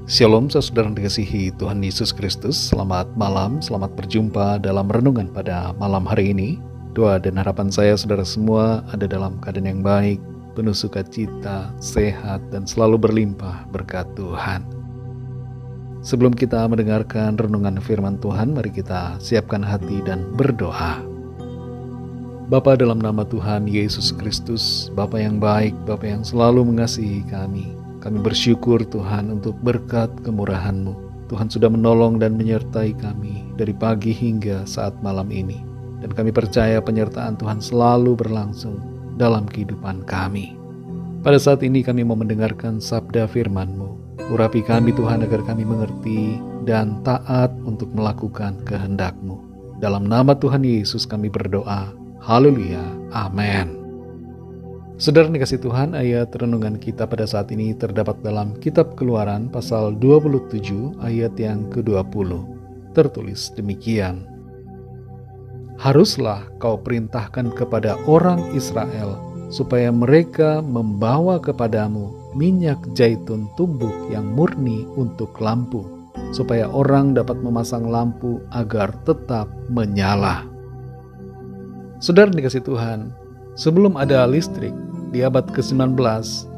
Shalom saudara yang dikasihi Tuhan Yesus Kristus. Selamat malam, selamat berjumpa dalam renungan pada malam hari ini. Doa dan harapan saya saudara semua ada dalam keadaan yang baik, penuh sukacita, sehat, dan selalu berlimpah berkat Tuhan. Sebelum kita mendengarkan renungan firman Tuhan, mari kita siapkan hati dan berdoa. Bapa, dalam nama Tuhan Yesus Kristus, Bapa yang baik, Bapa yang selalu mengasihi kami bersyukur Tuhan untuk berkat kemurahan-Mu. Tuhan sudah menolong dan menyertai kami dari pagi hingga saat malam ini. Dan kami percaya penyertaan Tuhan selalu berlangsung dalam kehidupan kami. Pada saat ini kami mau mendengarkan sabda firman-Mu. Urapi kami Tuhan agar kami mengerti dan taat untuk melakukan kehendak-Mu. Dalam nama Tuhan Yesus kami berdoa. Haleluya. Amin. Saudara dikasih Tuhan, ayat renungan kita pada saat ini terdapat dalam kitab Keluaran pasal 27 ayat yang ke-20. Tertulis demikian. Haruslah kau perintahkan kepada orang Israel supaya mereka membawa kepadamu minyak zaitun tumbuk yang murni untuk lampu, supaya orang dapat memasang lampu agar tetap menyala. Saudara dikasih Tuhan, sebelum ada listrik, di abad ke-19,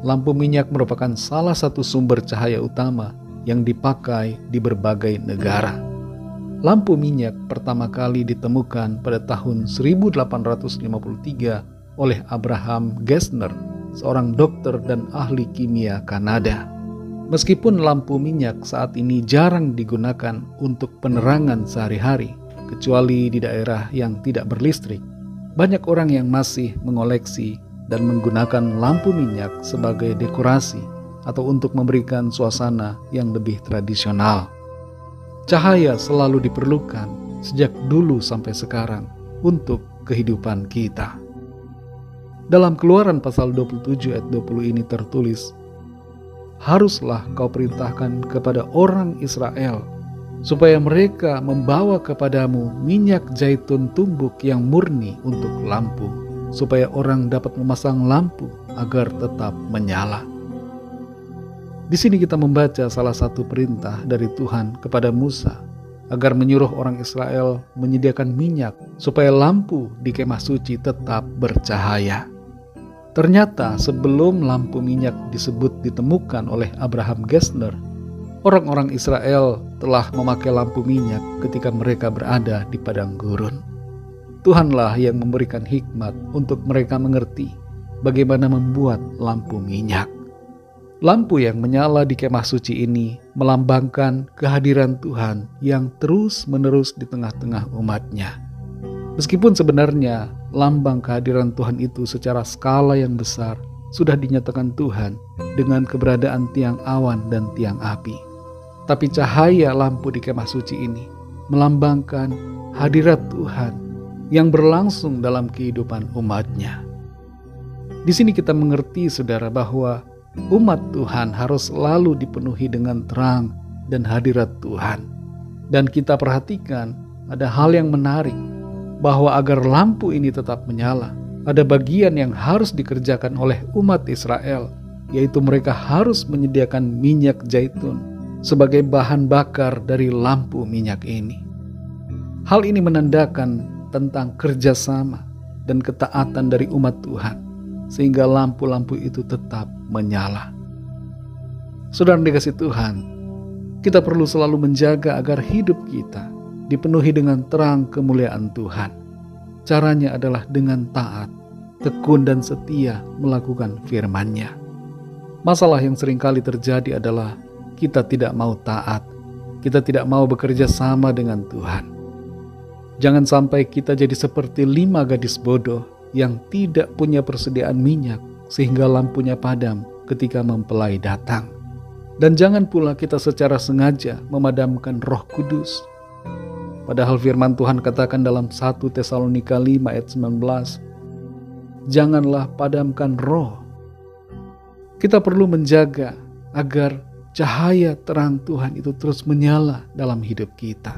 lampu minyak merupakan salah satu sumber cahaya utama yang dipakai di berbagai negara. Lampu minyak pertama kali ditemukan pada tahun 1853 oleh Abraham Gesner, seorang dokter dan ahli kimia Kanada. Meskipun lampu minyak saat ini jarang digunakan untuk penerangan sehari-hari, kecuali di daerah yang tidak berlistrik, banyak orang yang masih mengoleksi dan menggunakan lampu minyak sebagai dekorasi atau untuk memberikan suasana yang lebih tradisional. Cahaya selalu diperlukan sejak dulu sampai sekarang untuk kehidupan kita. Dalam Keluaran pasal 27 ayat 20 ini tertulis, haruslah kau perintahkan kepada orang Israel supaya mereka membawa kepadamu minyak zaitun tumbuk yang murni untuk lampu, supaya orang dapat memasang lampu agar tetap menyala. Di sini kita membaca salah satu perintah dari Tuhan kepada Musa agar menyuruh orang Israel menyediakan minyak supaya lampu di kemah suci tetap bercahaya. Ternyata sebelum lampu minyak disebut ditemukan oleh Abraham Gesner, orang-orang Israel telah memakai lampu minyak ketika mereka berada di padang gurun. Tuhanlah yang memberikan hikmat untuk mereka mengerti bagaimana membuat lampu minyak. Lampu yang menyala di kemah suci ini melambangkan kehadiran Tuhan yang terus-menerus di tengah-tengah umatnya. Meskipun sebenarnya lambang kehadiran Tuhan itu secara skala yang besar sudah dinyatakan Tuhan dengan keberadaan tiang awan dan tiang api. Tapi cahaya lampu di kemah suci ini melambangkan hadirat Tuhan yang berlangsung dalam kehidupan umatnya. Di sini kita mengerti saudara bahwa umat Tuhan harus selalu dipenuhi dengan terang dan hadirat Tuhan. Dan kita perhatikan ada hal yang menarik, bahwa agar lampu ini tetap menyala, ada bagian yang harus dikerjakan oleh umat Israel, yaitu mereka harus menyediakan minyak zaitun sebagai bahan bakar dari lampu minyak ini. Hal ini menandakan tentang kerjasama dan ketaatan dari umat Tuhan, sehingga lampu-lampu itu tetap menyala. Saudara dikasih Tuhan, kita perlu selalu menjaga agar hidup kita dipenuhi dengan terang kemuliaan Tuhan. Caranya adalah dengan taat, tekun dan setia melakukan firman-Nya. Masalah yang seringkali terjadi adalah kita tidak mau taat, kita tidak mau bekerja sama dengan Tuhan. Jangan sampai kita jadi seperti 5 gadis bodoh yang tidak punya persediaan minyak sehingga lampunya padam ketika mempelai datang. Dan jangan pula kita secara sengaja memadamkan Roh Kudus. Padahal firman Tuhan katakan dalam 1 Tesalonika 5 ayat 19, janganlah padamkan roh. Kita perlu menjaga agar cahaya terang Tuhan itu terus menyala dalam hidup kita.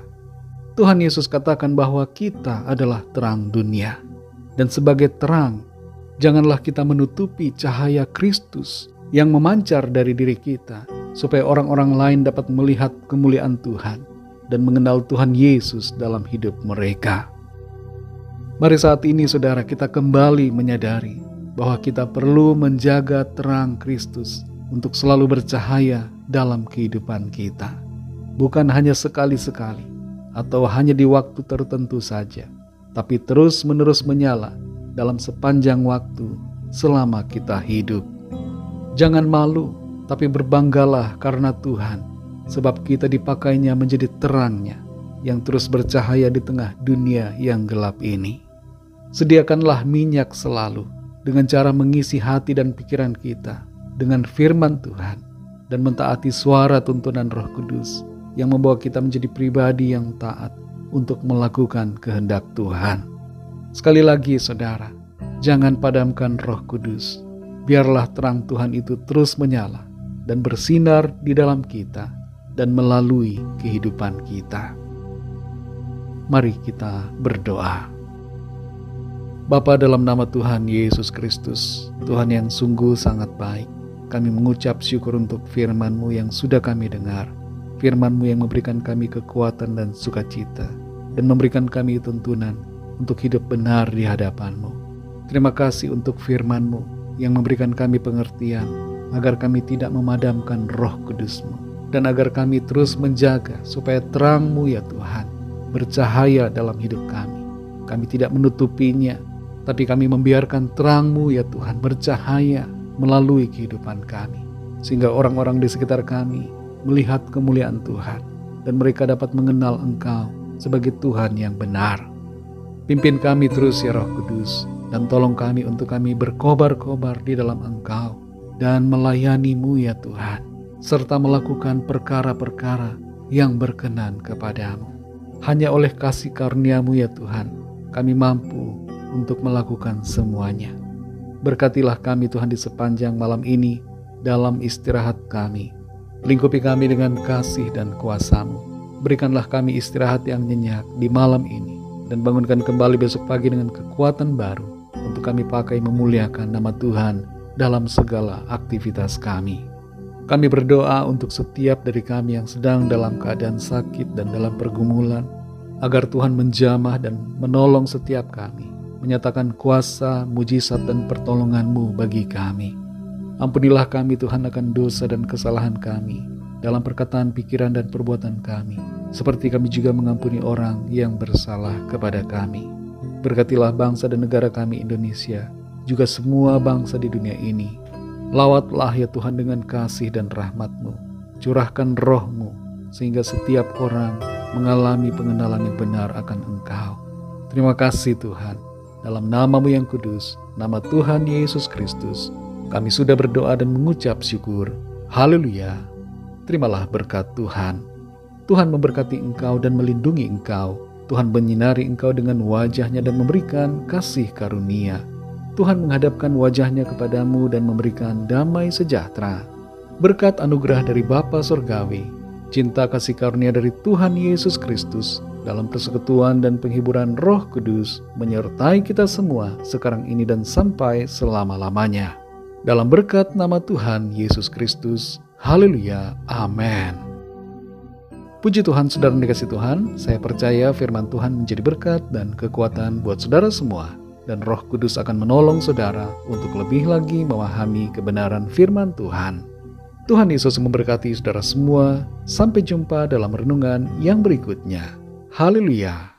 Tuhan Yesus katakan bahwa kita adalah terang dunia. Dan sebagai terang, janganlah kita menutupi cahaya Kristus yang memancar dari diri kita supaya orang-orang lain dapat melihat kemuliaan Tuhan dan mengenal Tuhan Yesus dalam hidup mereka. Mari saat ini saudara, kita kembali menyadari bahwa kita perlu menjaga terang Kristus untuk selalu bercahaya dalam kehidupan kita. Bukan hanya sekali-sekali atau hanya di waktu tertentu saja, tapi terus-menerus menyala dalam sepanjang waktu selama kita hidup. Jangan malu, tapi berbanggalah karena Tuhan, sebab kita dipakainya menjadi terangnya yang terus bercahaya di tengah dunia yang gelap ini. Sediakanlah minyak selalu dengan cara mengisi hati dan pikiran kita dengan firman Tuhan dan mentaati suara tuntunan Roh Kudus yang membawa kita menjadi pribadi yang taat untuk melakukan kehendak Tuhan. Sekali lagi saudara, jangan padamkan Roh Kudus. Biarlah terang Tuhan itu terus menyala dan bersinar di dalam kita dan melalui kehidupan kita. Mari kita berdoa. Bapa, dalam nama Tuhan Yesus Kristus, Tuhan yang sungguh sangat baik, kami mengucap syukur untuk firman-Mu yang sudah kami dengar. Firman-Mu yang memberikan kami kekuatan dan sukacita, dan memberikan kami tuntunan untuk hidup benar di hadapan-Mu. Terima kasih untuk firman-Mu yang memberikan kami pengertian, agar kami tidak memadamkan Roh Kudus-Mu, dan agar kami terus menjaga supaya terang-Mu ya Tuhan bercahaya dalam hidup kami. Kami tidak menutupinya, tapi kami membiarkan terang-Mu ya Tuhan bercahaya melalui kehidupan kami, sehingga orang-orang di sekitar kami melihat kemuliaan Tuhan dan mereka dapat mengenal Engkau sebagai Tuhan yang benar. Pimpin kami terus ya Roh Kudus, dan tolong kami untuk kami berkobar-kobar di dalam Engkau dan melayani-Mu ya Tuhan, serta melakukan perkara-perkara yang berkenan kepadamu. Hanya oleh kasih karunia-Mu ya Tuhan, kami mampu untuk melakukan semuanya. Berkatilah kami Tuhan di sepanjang malam ini dalam istirahat kami. Lingkupi kami dengan kasih dan kuasa-Mu. Berikanlah kami istirahat yang nyenyak di malam ini, dan bangunkan kembali besok pagi dengan kekuatan baru untuk kami pakai memuliakan nama Tuhan dalam segala aktivitas kami. Kami berdoa untuk setiap dari kami yang sedang dalam keadaan sakit dan dalam pergumulan, agar Tuhan menjamah dan menolong setiap kami, menyatakan kuasa, mujizat dan pertolongan-Mu bagi kami. Ampunilah kami Tuhan akan dosa dan kesalahan kami dalam perkataan, pikiran dan perbuatan kami, seperti kami juga mengampuni orang yang bersalah kepada kami. Berkatilah bangsa dan negara kami Indonesia, juga semua bangsa di dunia ini. Lawatlah ya Tuhan dengan kasih dan rahmat-Mu. Curahkan Roh-Mu, sehingga setiap orang mengalami pengenalan yang benar akan Engkau. Terima kasih Tuhan. Dalam nama-Mu yang kudus, nama Tuhan Yesus Kristus, kami sudah berdoa dan mengucap syukur. Haleluya. Terimalah berkat Tuhan. Tuhan memberkati engkau dan melindungi engkau. Tuhan menyinari engkau dengan wajah-Nya dan memberikan kasih karunia. Tuhan menghadapkan wajah-Nya kepadamu dan memberikan damai sejahtera. Berkat anugerah dari Bapa Surgawi, cinta kasih karunia dari Tuhan Yesus Kristus, dalam persekutuan dan penghiburan Roh Kudus, menyertai kita semua sekarang ini dan sampai selama-lamanya. Dalam berkat nama Tuhan Yesus Kristus. Haleluya. Amin. Puji Tuhan, saudara yang dikasihi Tuhan, saya percaya firman Tuhan menjadi berkat dan kekuatan buat saudara semua, dan Roh Kudus akan menolong saudara untuk lebih lagi memahami kebenaran firman Tuhan. Tuhan Yesus memberkati saudara semua. Sampai jumpa dalam renungan yang berikutnya. Haleluya.